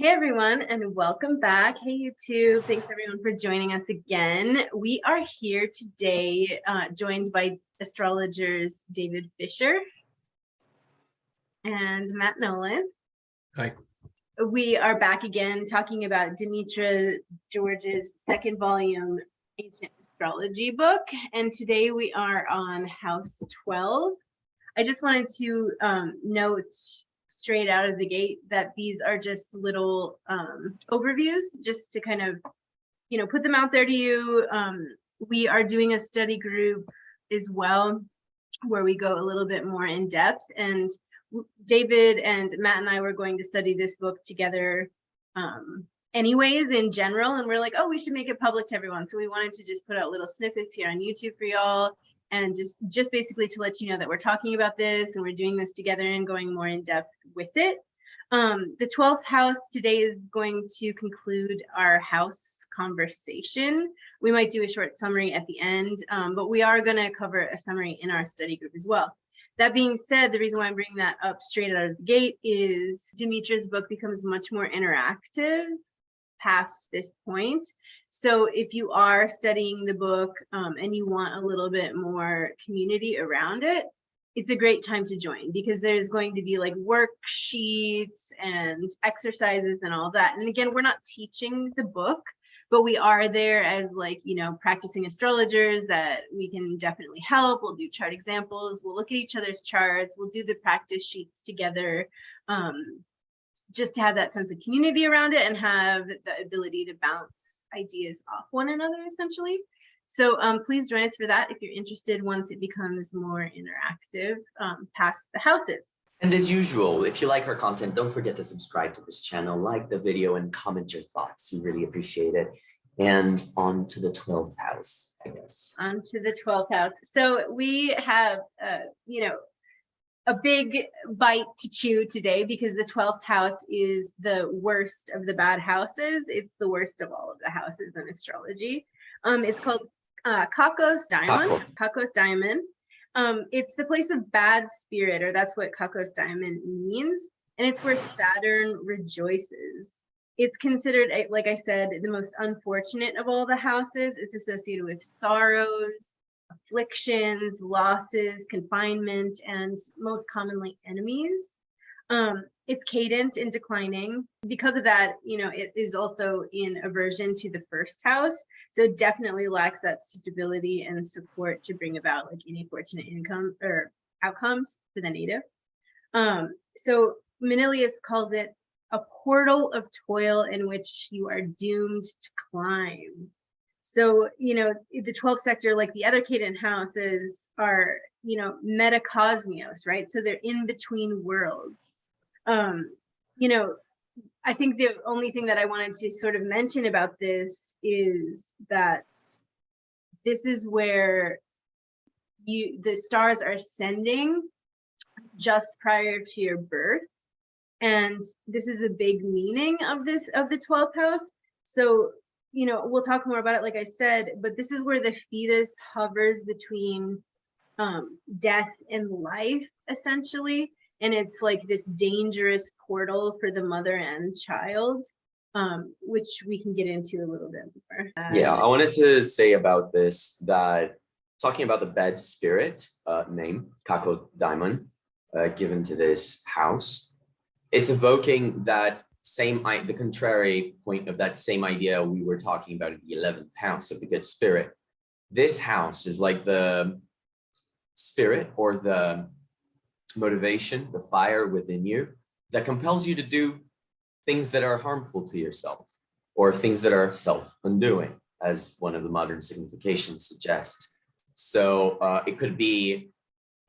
Hey everyone, and welcome back. Hey YouTube, thanks everyone for joining us again. We are here today joined by astrologers David Fisher and Matt Nolan. Hi. We are back again talking about Demetra George's second volume, Ancient Astrology book. And today we are on House 12. I just wanted to note straight out of the gate that these are just little overviews, just to kind of, put them out there to you. We are doing a study group as well, where we go a little bit more in depth. And David and Matt and I were going to study this book together anyways in general. And we're like, oh, we should make it public to everyone. So we wanted to just put out little snippets here on YouTube for y'all. And just basically to let you know that we're talking about this and we're doing this together and going more in depth with it. The 12th house today is going to conclude our house conversation. We might do a short summary at the end, but we are going to cover a summary in our study group as well. That being said, the reason why I'm bringing that up straight out of the gate is Demetra's book becomes much more interactive past this point. So if you are studying the book and you want a little bit more community around it, it's a great time to join, because there's going to be like worksheets and exercises and all that. And again, we're not teaching the book, but we are there as practicing astrologers that we can definitely help. We'll do chart examples. We'll look at each other's charts. We'll do the practice sheets together. Just to have that sense of community around it and have the ability to bounce ideas off one another, essentially. So please join us for that if you're interested once it becomes more interactive past the houses. And as usual, if you like our content, don't forget to subscribe to this channel, like the video, and comment your thoughts. We really appreciate it. And on to the 12th house, I guess. On to the 12th house. So we have, a big bite to chew today, because the 12th house is the worst of the bad houses. It's the worst of all of the houses in astrology. It's called Kakos Daimon. Kakos Daimon. It's the place of bad spirit, or that's what Kakos Daimon means. And it's where Saturn rejoices. It's considered, like I said, the most unfortunate of all the houses. It's associated with sorrows, afflictions, losses, confinement, and most commonly enemies. It's cadent and declining. Because of that, it is also in aversion to the first house. So it definitely lacks that stability and support to bring about any fortunate income or outcomes for the native. So Manilius calls it a portal of toil in which you are doomed to climb. So, the 12th sector, like the other cadent houses, are, metacosmos, right? So they're in between worlds. I think the only thing that I wanted to sort of mention about this is that this is where the stars are ascending just prior to your birth. And this is a big meaning of the 12th house. So, we'll talk more about it, like I said, but this is where the fetus hovers between death and life, essentially. And it's like this dangerous portal for the mother and child, which we can get into a little bit more. Yeah, I wanted to say about this that talking about the bad spirit name, Kakos Daimon, given to this house, it's evoking that the contrary point of that same idea we were talking about in the 11th house of the good spirit. This house is like the spirit or the motivation, the fire within you that compels you to do things that are harmful to yourself, or things that are self-undoing, as one of the modern significations suggests. So it could be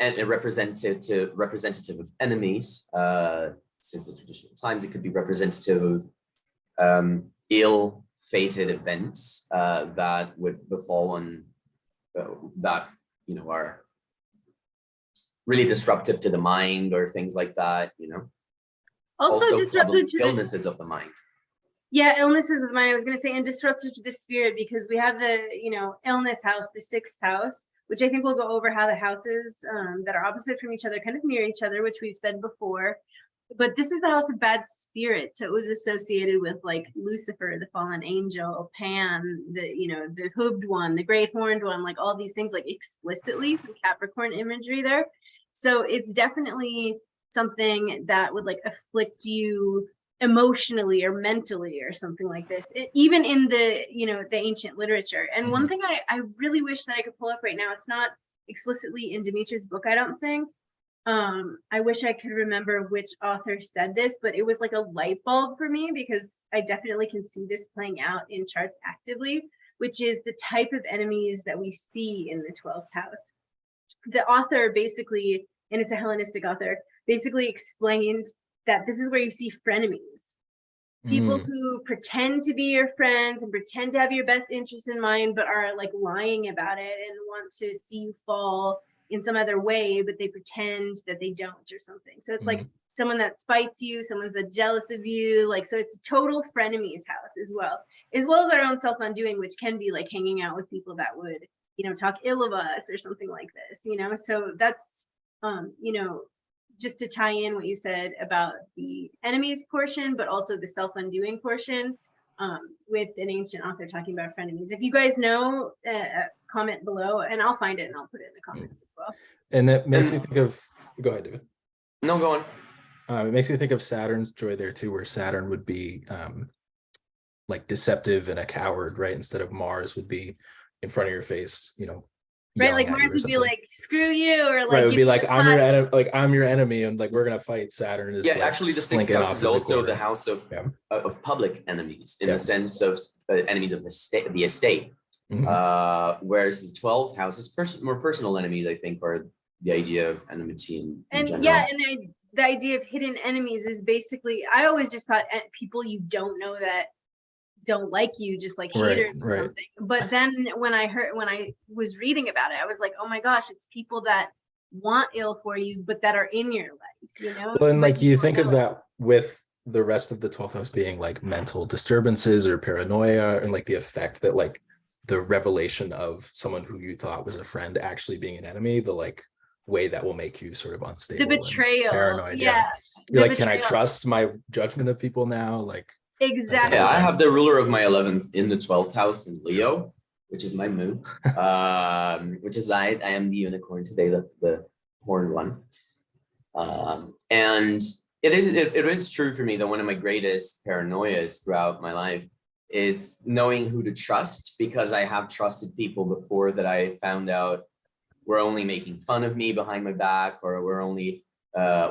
a representative of enemies. Since the traditional times, it could be representative of ill-fated events that would befall on that are really disruptive to the mind, or things like that. Also disruptive to illnesses of the mind. Yeah, illnesses of the mind. I was going to say, and disruptive to the spirit, because we have the illness house, the 6th house, which I think we'll go over how the houses that are opposite from each other kind of mirror each other, which we've said before. but this is the house of bad spirits. So it was associated with like Lucifer, the fallen angel, Pan, the hooved one, the great horned one, like all these things, like explicitly some Capricorn imagery there. So it's definitely something that would like afflict you emotionally or mentally or something like this, even in the the ancient literature. And one thing I really wish that I could pull up right now, it's not explicitly in Demetra's book, I don't think. I wish I could remember which author said this, but it was like a light bulb for me, because I definitely can see this playing out in charts actively, which is the type of enemies that we see in the 12th house. The author basically, and it's a Hellenistic author, basically explained that this is where you see frenemies. People who pretend to be your friends and pretend to have your best interest in mind, but are like lying about it and want to see you fall in some other way, but they pretend that they don't or something. So it's like someone that spites you, someone's that jealous of you, like, so it's a total frenemies house as well as our own self-undoing, which can be like hanging out with people that would, talk ill of us or something like this, so that's, just to tie in what you said about the enemies portion, but also the self-undoing portion, with an ancient author talking about frenemies. If you guys know, comment below and I'll find it and I'll put it in the comments as well. And that makes me think of, go ahead, David. No, go on. It makes me think of Saturn's joy there too, where Saturn would be like deceptive and a coward, right? Instead of Mars would be in front of your face, Right, like Mars would be like, screw you, or like, right, it would be like, I'm your enemy, and like we're gonna fight. Saturn is actually the sixth house is also the house of public enemies, in the sense of enemies of the estate. Whereas the 12th house is more personal enemies, I think, are the idea of enmity in general. And the idea of hidden enemies is basically, I always just thought people you don't know that don't like you, just like haters or something. But then when I was reading about it, I was like, oh my gosh, it's people that want ill for you, but that are in your life, Well, and like you think of that with the rest of the 12th house being like mental disturbances or paranoia, and like the effect that like the revelation of someone who you thought was a friend actually being an enemy, the like way that will make you sort of unstable, the betrayal, paranoid. You're like, can I trust my judgment of people now? Like, exactly. I have the ruler of my 11th in the 12th house in Leo, which is my moon, which is I am the unicorn today, the horned one. And it is true for me that one of my greatest paranoias throughout my life is knowing who to trust, because I have trusted people before that I found out were only making fun of me behind my back, or were only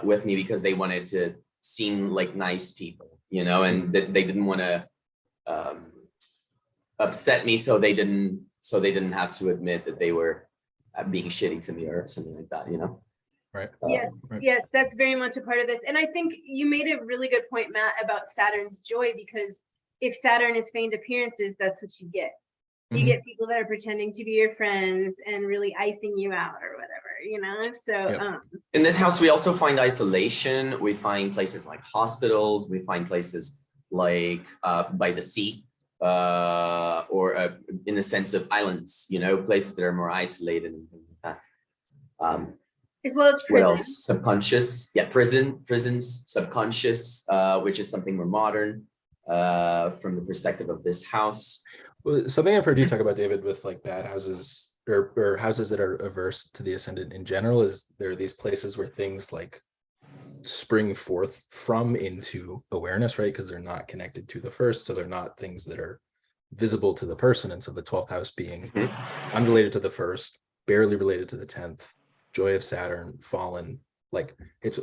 with me because they wanted to seem like nice people. And that they didn't want to upset me, so they didn't have to admit that they were being shitty to me or something like that. Right. Yes, that's very much a part of this. And I think you made a really good point, Matt, about Saturn's joy, because if Saturn is feigned appearances, that's what you get. You get people that are pretending to be your friends and really icing you out or whatever, so in this house we also find isolation. We find places like hospitals, we find places like by the sea, or in the sense of islands, places that are more isolated and things like that. As well as prison. What else? Subconscious, prisons, subconscious, which is something more modern from the perspective of this house. Well, something I've heard you talk about, David, with like bad houses or houses that are averse to the ascendant in general, is there are these places where things like spring forth from into awareness, right? Because they're not connected to the first, so they're not things that are visible to the person. And so the 12th house being unrelated to the first, barely related to the 10th, joy of Saturn, fallen, like it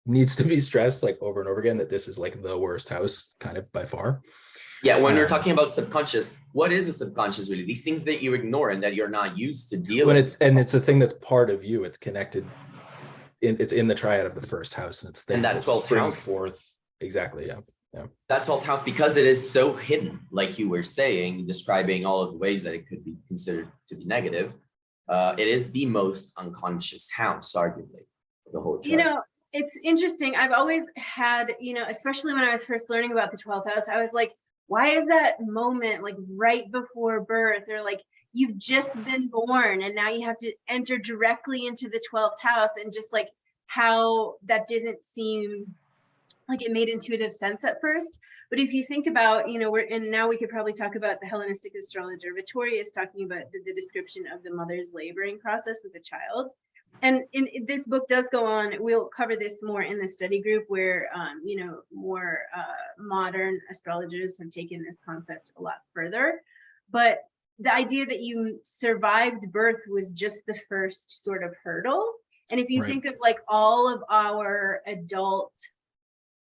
needs to be stressed like over and over again that this is like the worst house kind of by far. Yeah, when we're talking about subconscious, what is the subconscious really? These things that you ignore and that you're not used to dealing with. It's a thing that's part of you. It's connected. It's in the triad of the first house, and it's things that 12th house forth. Exactly. Yeah. That 12th house, because it is so hidden, like you were saying, describing all of the ways that it could be considered to be negative. It is the most unconscious house, arguably, of the whole chart. It's interesting. I've always had, especially when I was first learning about the 12th house, I was like, why is that moment like right before birth, or like you've just been born and now you have to enter directly into the 12th house, and just like how that didn't seem like it made intuitive sense at first. But if you think about, and now we could probably talk about the Hellenistic astrologer Vittorius talking about the description of the mother's laboring process with the child. And this book does go on, we'll cover this more in the study group where, more modern astrologers have taken this concept a lot further. But the idea that you survived birth was just the first sort of hurdle. And if you think of like all of our adult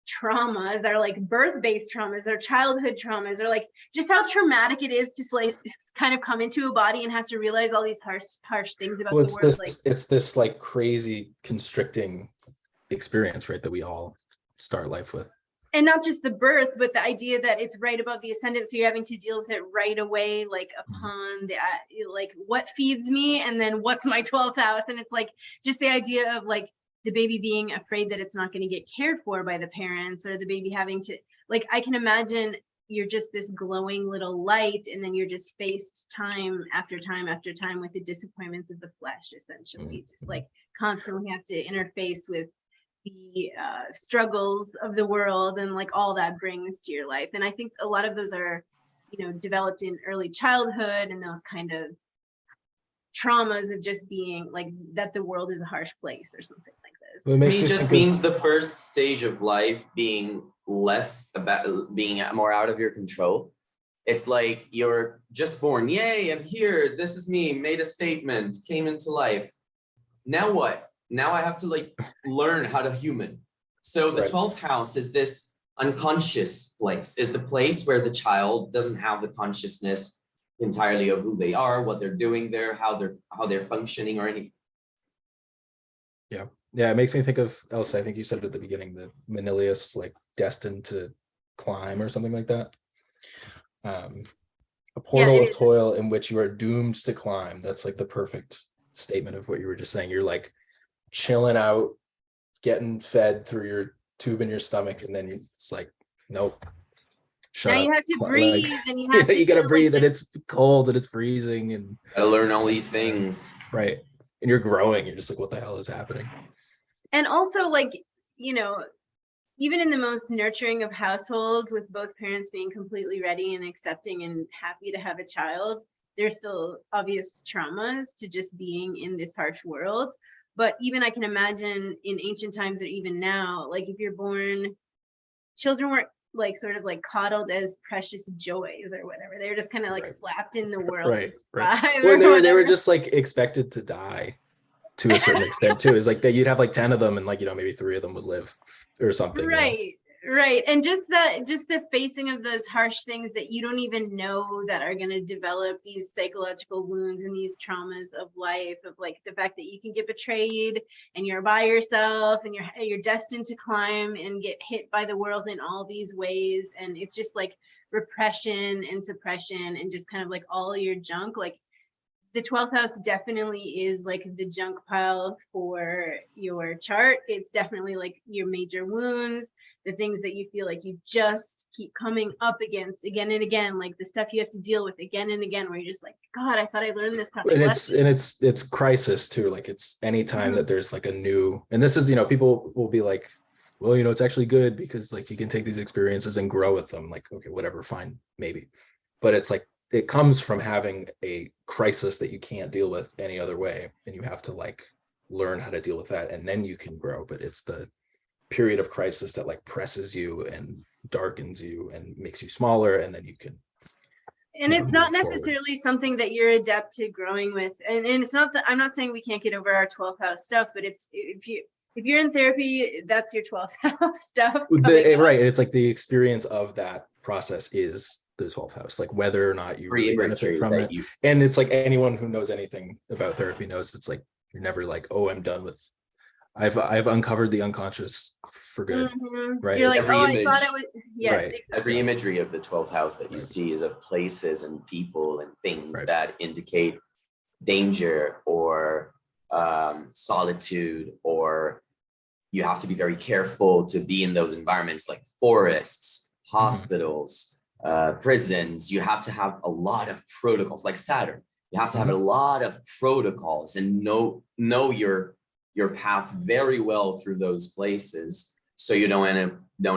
traumas are like birth-based traumas or childhood traumas, or like just how traumatic it is to like kind of come into a body and have to realize all these harsh things about the world. It's this like crazy constricting experience, right, that we all start life with. And not just the birth, but the idea that it's right above the ascendant, so you're having to deal with it right away, like upon the like what feeds me, and then what's my 12th house. And it's like just the idea of like the baby being afraid that it's not going to get cared for by the parents, or the baby having to, like, I can imagine you're just this glowing little light, and then you're just faced time after time after time with the disappointments of the flesh, essentially. Just like constantly have to interface with the struggles of the world and like all that brings to your life. And I think a lot of those are, developed in early childhood, and those kind of traumas of just being like that the world is a harsh place or something like this. To me, just means the first stage of life being less about being more out of your control. It's like you're just born, yay, I'm here, this is me, made a statement, came into life. Now what? Now I have to like learn how to human. So the 12th house is this unconscious place, is the place where the child doesn't have the consciousness entirely of who they are, what they're doing there, how they're functioning or anything. Yeah, it makes me think of, Elsa, I think you said at the beginning that Manilius like destined to climb or something like that. A portal of toil in which you are doomed to climb. That's like the perfect statement of what you were just saying. You're like chilling out, getting fed through your tube in your stomach, and then it's like, nope. Shut up. You have to breathe, like, and you have to, you gotta breathe, and it's cold and it's freezing, and gotta learn all these things. Right. And you're growing, you're just like, what the hell is happening? And also, like, even in the most nurturing of households, with both parents being completely ready and accepting and happy to have a child, there's still obvious traumas to just being in this harsh world. But even I can imagine in ancient times, or even now, like if you're born, children weren't like sort of like coddled as precious joys or whatever. They were just kind of like slapped in the world to survive. Well, they were just like expected to die to a certain extent too. Is like that you'd have like 10 of them, and like, maybe 3 of them would live or something. Right. And just the facing of those harsh things that you don't even know that are going to develop these psychological wounds and these traumas of life, of like the fact that you can get betrayed and you're by yourself, and you're destined to climb and get hit by the world in all these ways. And it's just like repression and suppression and just kind of like all your junk. Like the 12th house definitely is like the junk pile for your chart. It's definitely like your major wounds, the things that you feel like you just keep coming up against again and again, like the stuff you have to deal with again and again, where you're just like, God, I thought I learned this. And it's crisis too. Like it's anytime that there's like a new, and this is, people will be like, well, it's actually good because like you can take these experiences and grow with them. Like, okay, whatever, fine, maybe. But it's like, it comes from having a crisis that you can't deal with any other way, and you have to like learn how to deal with that, and then you can grow. But it's the period of crisis that like presses you and darkens you and makes you smaller, and then you can. And it's not necessarily something that you're adept to growing with, and it's not that I'm not saying we can't get over our 12th house stuff, but it's if you're in therapy, that's your 12th house stuff. Right, it's like the experience of that process is the 12th house, like whether or not you really benefit from it. And it's like anyone who knows anything about therapy knows it's like you're never like, oh, I'm done with, I've uncovered the unconscious for good. Right. You're like, I thought it was, yes. Right. Exactly. Every imagery of the 12th house that you see is of places and people and things that indicate danger or solitude, or you have to be very careful to be in those environments, like forests, hospitals, prisons. You have to have a lot of protocols, like Saturn. You have to have a lot of protocols and know your path very well through those places, so you don't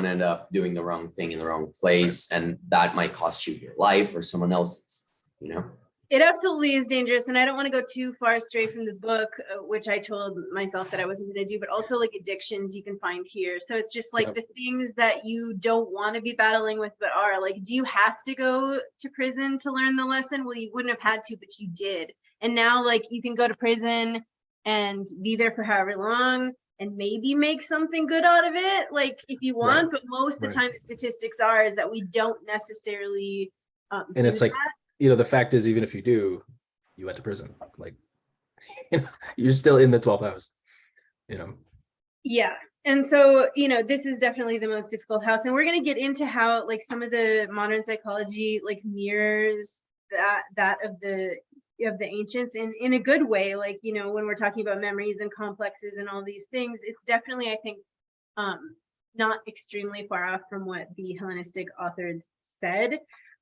end up doing the wrong thing in the wrong place, and that might cost you your life or someone else's, you know. It absolutely is dangerous, and I don't want to go too far astray from the book, which I told myself that I wasn't going to do, but also like addictions you can find here. So it's just like the things that you don't want to be battling with, but are like, do you have to go to prison to learn the lesson? Well, you wouldn't have had to, but you did. And now like you can go to prison and be there for however long and maybe make something good out of it, like if you want, but most of the time the statistics are is that we don't necessarily and it's like that. You know, the fact is, even if you do, you went to prison, like, you know, you're still in the 12th house, you know. Yeah. And so, you know, this is definitely the most difficult house, and we're going to get into how like some of the modern psychology like mirrors that of the ancients in a good way. Like, you know, when we're talking about memories and complexes and all these things, it's definitely, I think, not extremely far off from what the Hellenistic authors said,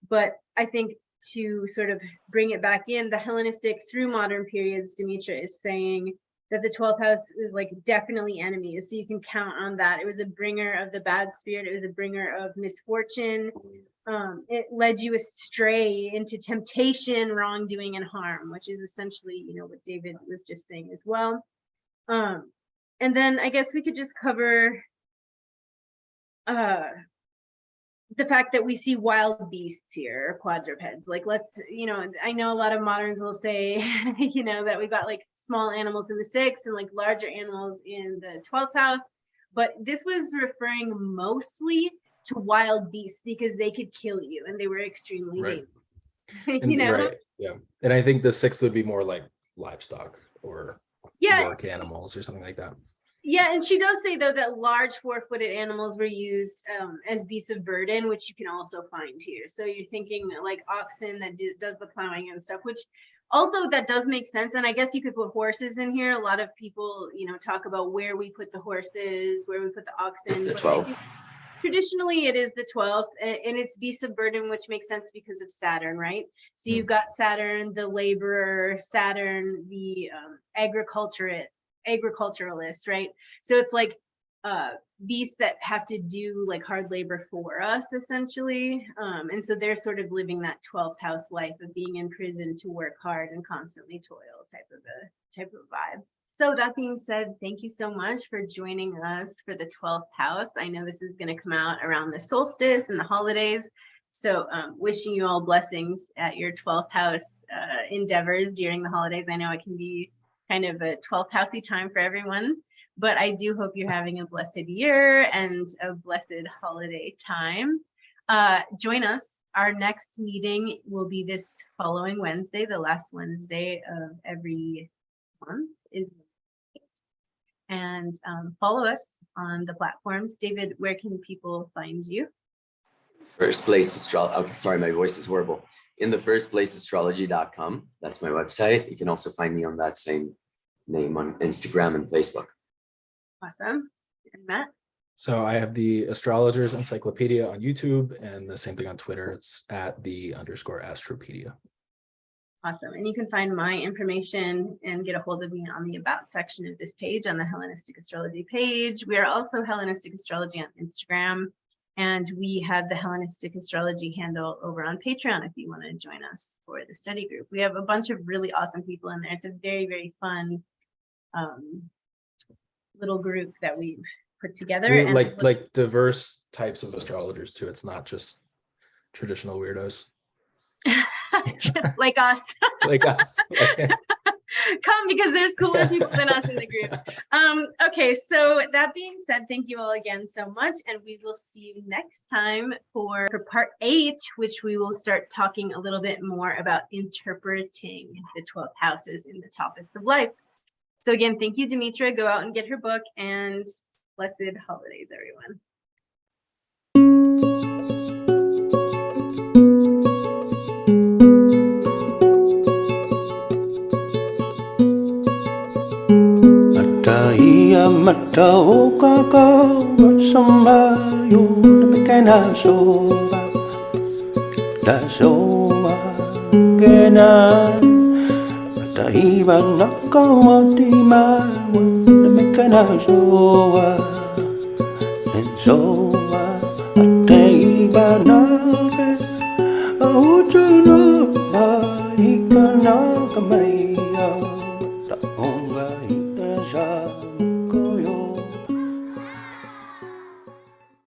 but I think to sort of bring it back in, the Hellenistic through modern periods, Demetra is saying that the 12th house is like definitely enemies. So you can count on that. It was a bringer of the bad spirit. It was a bringer of misfortune. It led you astray into temptation, wrongdoing, and harm, which is essentially, you know, what David was just saying as well. And then I guess we could just cover the fact that we see wild beasts here, or quadrupeds. Like, let's, you know, I know a lot of moderns will say, you know, that we've got like small animals in the 6th and like larger animals in the 12th house, but this was referring mostly to wild beasts because they could kill you and they were extremely dangerous. You know? Right. Yeah. And I think the 6th would be more like livestock or work animals or something like that. Yeah, and she does say, though, that large 4-footed animals were used as beasts of burden, which you can also find here. So you're thinking like oxen that does the plowing and stuff, which also that does make sense. And I guess you could put horses in here. A lot of people, you know, talk about where we put the horses, where we put the oxen. It's the 12th. Traditionally, it is the 12th, and it's beasts of burden, which makes sense because of Saturn, right? So you've got Saturn, the laborer, Saturn, the agriculturalist, right? So it's like beasts that have to do like hard labor for us, essentially. And so they're sort of living that 12th house life of being in prison to work hard and constantly toil type of vibe. So that being said, thank you so much for joining us for the 12th house. I know this is going to come out around the solstice and the holidays. So wishing you all blessings at your 12th house endeavors during the holidays. I know it can be kind of a 12th housey time for everyone, but I do hope you're having a blessed year and a blessed holiday time. Join us. Our next meeting will be this following Wednesday, the last Wednesday of every month is, and follow us on the platforms. David, where can people find you? First Place Astrology. Sorry, my voice is horrible. In the First Place Astrology.com. That's my website. You can also find me on that same name on Instagram and Facebook. Awesome. And Matt? So I have the Astrologers Encyclopedia on YouTube, and the same thing on Twitter. It's at @the_Astropedia. Awesome. And you can find my information and get a hold of me on the About section of this page on the Hellenistic Astrology page. We are also Hellenistic Astrology on Instagram, and we have the Hellenistic Astrology handle over on Patreon if you want to join us for the study group. We have a bunch of really awesome people in there. It's a very, very fun little group that we've put together. And like diverse types of astrologers too. It's not just traditional weirdos. Like us. Like us. Come, because there's cooler people than us in the group. Okay, so that being said, thank you all again so much, and we will see you next time for part 8, which we will start talking a little bit more about interpreting the 12 houses in the topics of life. So again, thank you, Demetra. Go out and get her book, and blessed holidays, everyone. Ia matau kakau bersama yo demikian soba da soba kena mata iba nakau di mana demikian soba Soa ateiba nage Auchuna ba ikana kamay